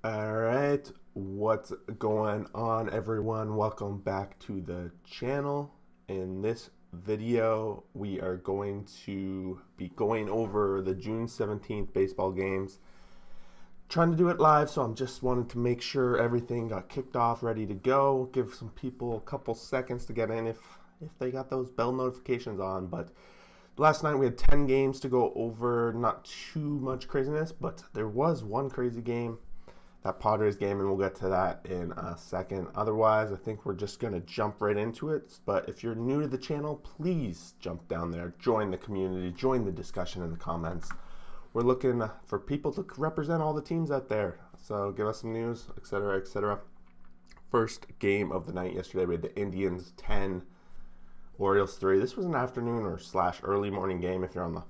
All right, what's going on, everyone? Welcome back to the channel. In this video, we are going to be going over the June 17th baseball games. Trying to do it live, so I'm just wanting to make sure everything got kicked off, ready to go. Give some people a couple seconds to get in if they got those bell notifications on. But last night we had 10 games to go over. Not too much craziness, but there was one crazy game, that Padres game, and we'll get to that in a second. Otherwise, I think we're just going to jump right into it. But if you're new to the channel, please jump down there, join the community, join the discussion in the comments. We're looking for people to represent all the teams out there. So give us some news, etc., etc. First game of the night yesterday, we had the Indians 10, Orioles 3. This was an afternoon or / early morning game if you're on the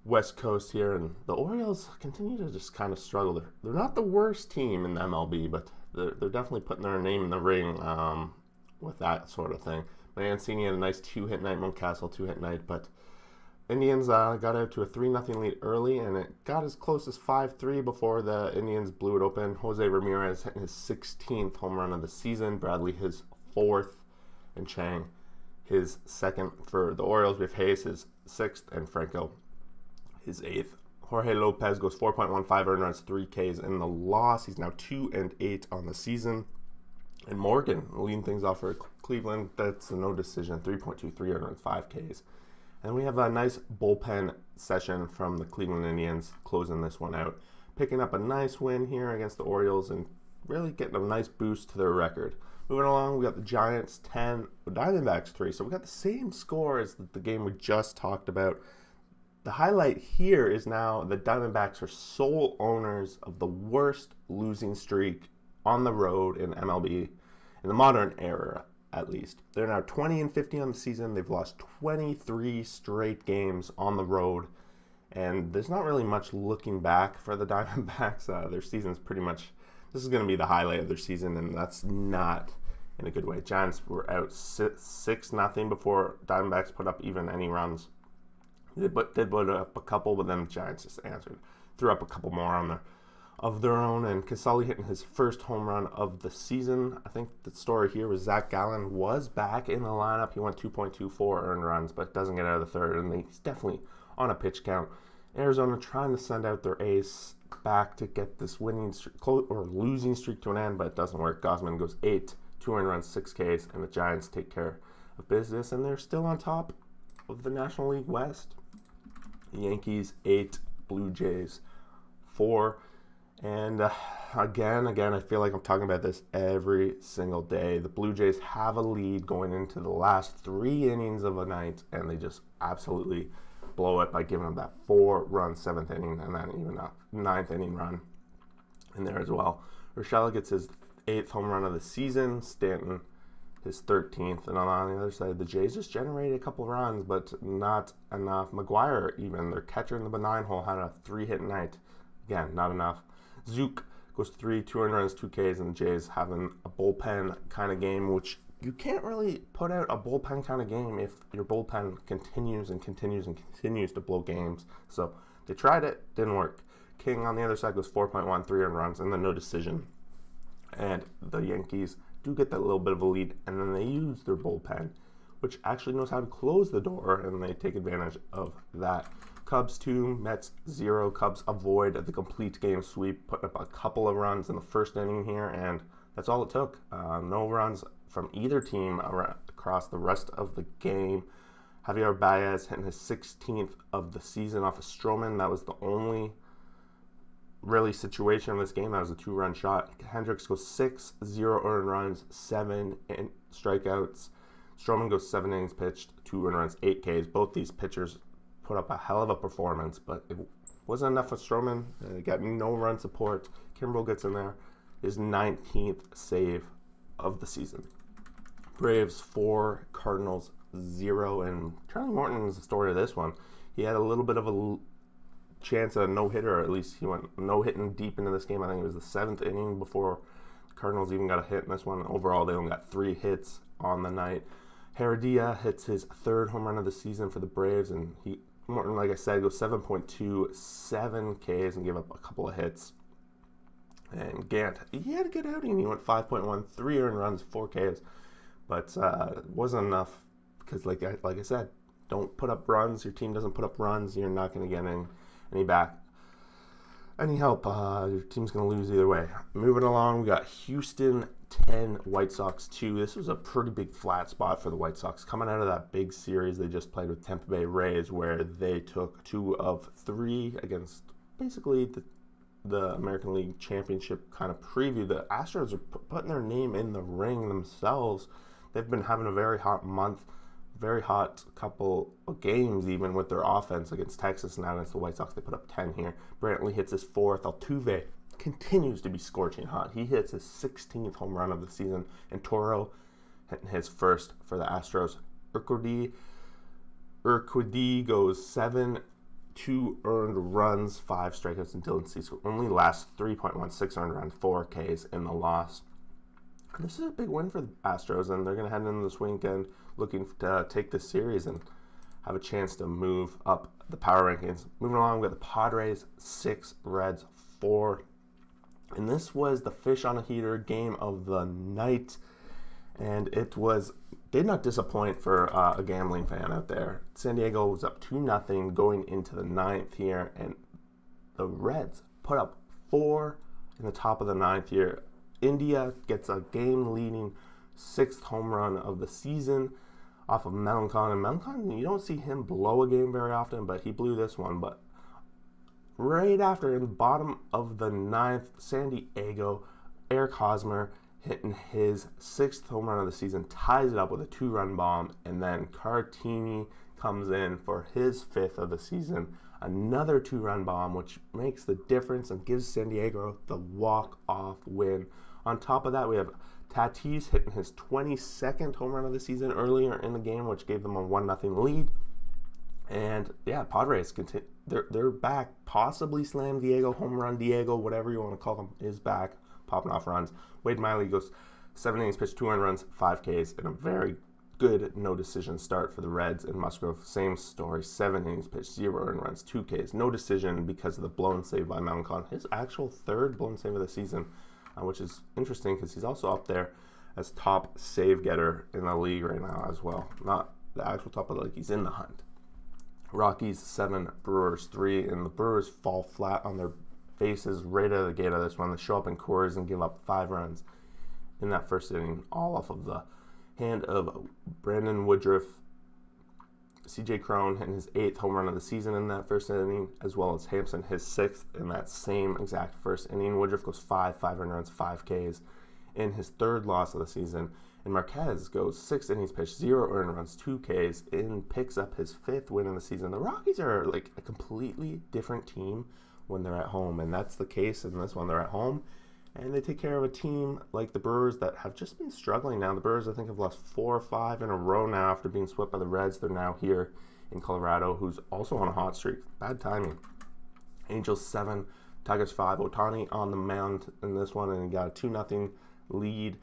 West Coast here, and the Orioles continue to just kind of struggle. They're not the worst team in the MLB, but they're definitely putting their name in the ring with that sort of thing. Mancini had a nice 2-hit night, Mountcastle 2-hit night, but Indians got out to a 3-0 lead early, and it got as close as 5-3 before the Indians blew it open. Jose Ramirez hitting his 16th home run of the season, Bradley his 4th, and Chang his 2nd. For the Orioles, we have Hayes his 6th, and Franco his 8th. Jorge Lopez goes 4.15 earned runs, 3 Ks in the loss. He's now 2-8 on the season. And Morgan leading things off for Cleveland. That's a no decision, 3.23 earned runs, 5 Ks. And we have a nice bullpen session from the Cleveland Indians closing this one out, picking up a nice win here against the Orioles and really getting a nice boost to their record. Moving along, we got the Giants 10, Diamondbacks 3. So we got the same score as the game we just talked about. The highlight here is now the Diamondbacks are sole owners of the worst losing streak on the road in MLB in the modern era, at least. They're now 20-50 on the season. They've lost 23 straight games on the road, and there's not really much looking back for the Diamondbacks. Their season's pretty much, this is going to be the highlight of their season, and that's not in a good way. Giants were out 6-0 before Diamondbacks put up even any runs. They did put up a couple, but then the Giants just answered. Threw up a couple more of their own, and Casali hitting his first home run of the season. I think the story here was Zach Gallen was back in the lineup. He went 2.24 earned runs, but doesn't get out of the third, and he's definitely on a pitch count. Arizona trying to send out their ace back to get this winning streak, or losing streak to an end, but it doesn't work. Gausman goes 8, 2 earned runs, 6 Ks, and the Giants take care of business, and they're still on top of the National League West. Yankees 8, Blue Jays 4, and again, I feel like I'm talking about this every single day. The Blue Jays have a lead going into the last 3 innings of a night, and they just absolutely blow it by giving them that 4-run 7th inning, and then even a 9th inning run in there as well. Urshela gets his 8th home run of the season. Stanton his 13th, and on the other side, the Jays just generated a couple runs, but not enough. McGuire, even their catcher in the benign hole, had a 3-hit night. Again, not enough. Zook goes 3, 2 earned runs, 2 Ks, and the Jays having a bullpen kind of game, which you can't really put out a bullpen kind of game if your bullpen continues to blow games. So they tried it, didn't work. King on the other side goes 4.13 earned runs and then no decision. And the Yankees do get that little bit of a lead, and then they use their bullpen, which actually knows how to close the door, and they take advantage of that. Cubs 2, Mets 0. Cubs avoid the complete game sweep, putting up a couple of runs in the first inning here, and that's all it took. No runs from either team across the rest of the game. Javier Baez hitting his 16th of the season off of Stroman. That was the only really situation of this game. That was a 2-run shot. Hendricks goes 6, 0 earned runs, 7 strikeouts. Stroman goes 7 innings pitched, 2 earned runs, 8 Ks. Both these pitchers put up a hell of a performance, but it wasn't enough for Stroman. Got no run support. Kimbrel gets in there, his 19th save of the season. Braves 4, Cardinals 0, and Charlie Morton is the story of this one. He had a little bit of a chance at a no-hitter, or at least he went no-hitting deep into this game. I think it was the 7th inning before the Cardinals even got a hit in this one. Overall, they only got 3 hits on the night. Heredia hits his 3rd home run of the season for the Braves, and Morton, like I said, goes 7.27 Ks and gave up a couple of hits. And Gant, he had a good outing. He went 5.1, 3 earned runs, 4 Ks, but it wasn't enough because, like I said, don't put up runs. Your team doesn't put up runs. You're not going to get any help. Your team's going to lose either way. Moving along, we got Houston 10, White Sox 2. This was a pretty big flat spot for the White Sox coming out of that big series they just played with Tampa Bay Rays, where they took 2 of 3 against basically the American League Championship kind of preview. The Astros are putting their name in the ring themselves. They've been having a very hot month, very hot couple of games even with their offense against Texas. Now against the White Sox, they put up 10 here. Brantley hits his 4th. Altuve continues to be scorching hot. He hits his 16th home run of the season. And Toro hitting his 1st for the Astros. Urquidy goes 7, 2 earned runs, 5 strikeouts, and Dylan Cease only lasts 3.16 earned runs, 4 Ks in the loss. This is a big win for the Astros, and they're going to head into this weekend looking to take this series and have a chance to move up the power rankings. Moving along, we got the Padres 6, Reds 4. And this was the fish on a heater game of the night, and it did not disappoint for a gambling fan out there. San Diego was up 2-0 going into the 9th here, and the Reds put up 4 in the top of the 9th here. India gets a game-leading 6th home run of the season off of Melancon. And Melancon, you don't see him blow a game very often, but he blew this one. But right after, in the bottom of the 9th, San Diego, Eric Hosmer hitting his 6th home run of the season, ties it up with a 2-run bomb, and then Cartini comes in for his 5th of the season, another 2-run bomb, which makes the difference and gives San Diego the walk-off win. On top of that, we have Tatis hitting his 22nd home run of the season earlier in the game, which gave them a 1-0 lead. And yeah, Padres they're back. Possibly Slam Diego, Home Run Diego, whatever you want to call him, is back, popping off runs. Wade Miley goes 7 innings pitched, 2 earned runs, 5 Ks, and a very good no-decision start for the Reds. And Musgrove, same story, 7 innings pitched, 0 earned runs, 2 Ks. No decision because of the blown save by Melancon, his actual 3rd blown save of the season, which is interesting because he's also up there as top save getter in the league right now as well. Not the actual top of the league, he's in the hunt. Rockies 7, Brewers 3, and the Brewers fall flat on their faces right out of the gate of this one. They show up in Coors and give up 5 runs in that first inning, all off of the hand of Brandon Woodruff. CJ Cron hitting his 8th home run of the season in that first inning, as well as Hampson his 6th in that same exact first inning. Woodruff goes 5 earned runs, 5 Ks in his 3rd loss of the season. And Marquez goes 6 innings pitched, 0 earned runs, 2 Ks, and picks up his 5th win of the season. The Rockies are like a completely different team when they're at home, and that's the case in this one. They're at home, and they take care of a team like the Brewers that have just been struggling now. The Brewers, I think, have lost 4 or 5 in a row now after being swept by the Reds. They're now here in Colorado, who's also on a hot streak. Bad timing. Angels 7, Tigers 5. Ohtani on the mound in this one, and he got a 2-0 lead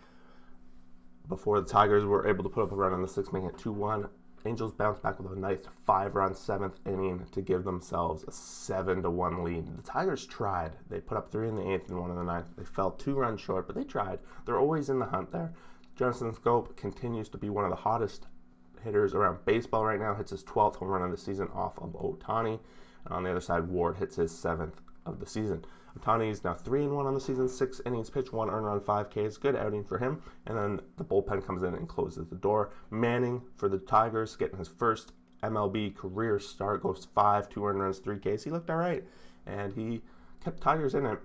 before the Tigers were able to put up a run in the 6th, making it 2-1. Angels bounced back with a nice 5-run 7th inning to give themselves a 7-1 lead. The Tigers tried. They put up 3 in the 8th and 1 in the 9th. They fell 2 runs short, but they tried. They're always in the hunt there. Jonathan Scope continues to be one of the hottest hitters around baseball right now. Hits his 12th home run of the season off of Ohtani. And on the other side, Ward hits his 7th of the season. Ohtani is now 3-1 on the season, 6 innings pitched, 1 earned run, 5 Ks. Good outing for him. And then the bullpen comes in and closes the door. Manning for the Tigers, getting his first MLB career start, goes 5, 2 earned runs, 3 Ks. He looked all right, and he kept Tigers in it.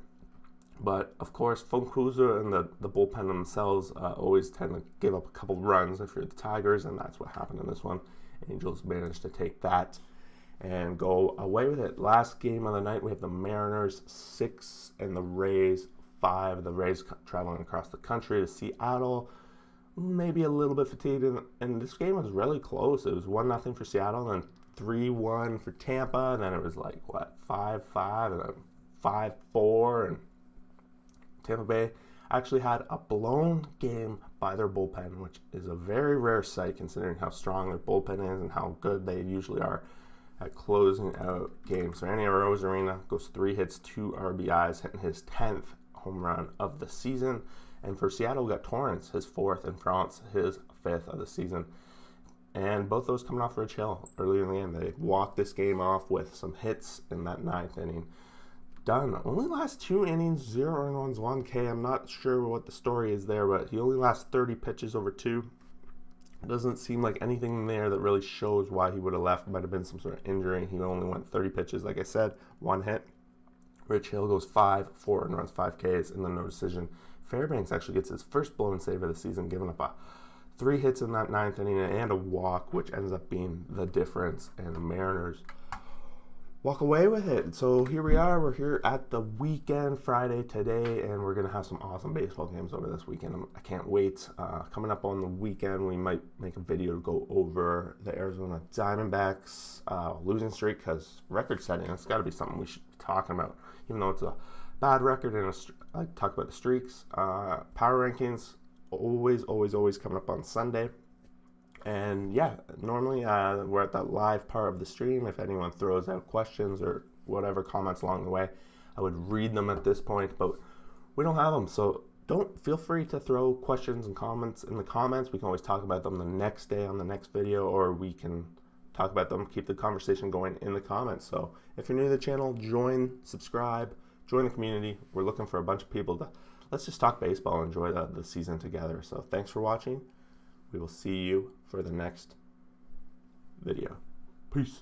But, of course, Funkuza and the bullpen themselves always tend to give up a couple runs if you're the Tigers, and that's what happened in this one. Angels managed to take that and go away with it. Last game of the night, we have the Mariners 6 and the Rays 5. The Rays traveling across the country to Seattle, maybe a little bit fatigued, and this game was really close. It was 1-0 for Seattle, and then 3-1 for Tampa, and then it was like, 5-5, and then 5-4, and Tampa Bay actually had a blown game by their bullpen, which is a very rare sight considering how strong their bullpen is and how good they usually are at closing out games. So Randy Arozarena goes 3 hits, 2 RBIs, hitting his 10th home run of the season. And for Seattle, we got Torrance, his 4th, and France, his 5th of the season. And both those coming off Rich Hill earlier in the game. They walked this game off with some hits in that 9th inning. Done. Only last 2 innings, 0 runs, 1 K. I'm not sure what the story is there, but he only lasts 30 pitches over 2. Doesn't seem like anything there that really shows why he would have left. Might have been some sort of injury. He only went 30 pitches, like I said, 1 hit. Rich Hill goes 5, 4 and runs 5 Ks, and then no decision. Fairbanks actually gets his first blown save of the season, giving up 3 hits in that 9th inning and a walk, which ends up being the difference. And the Mariners walk away with it. So here we are. We're here at the weekend, Friday today, and we're going to have some awesome baseball games over this weekend. I can't wait. Coming up on the weekend, we might make a video to go over the Arizona Diamondbacks losing streak, because record setting, that's got to be something we should be talking about. Even though it's a bad record, and I like to talk about the streaks. Power rankings, always coming up on Sunday. And yeah, normally we're at that live part of the stream. If anyone throws out questions or whatever comments along the way, I would read them at this point, but we don't have them. So don't feel free to throw questions and comments in the comments. We can always talk about them the next day on the next video, or we can talk about them, keep the conversation going in the comments. So if you're new to the channel, join, subscribe, join the community. We're looking for a bunch of people to, let's just talk baseball and enjoy the season together. So thanks for watching. We will see you for the next video. Peace.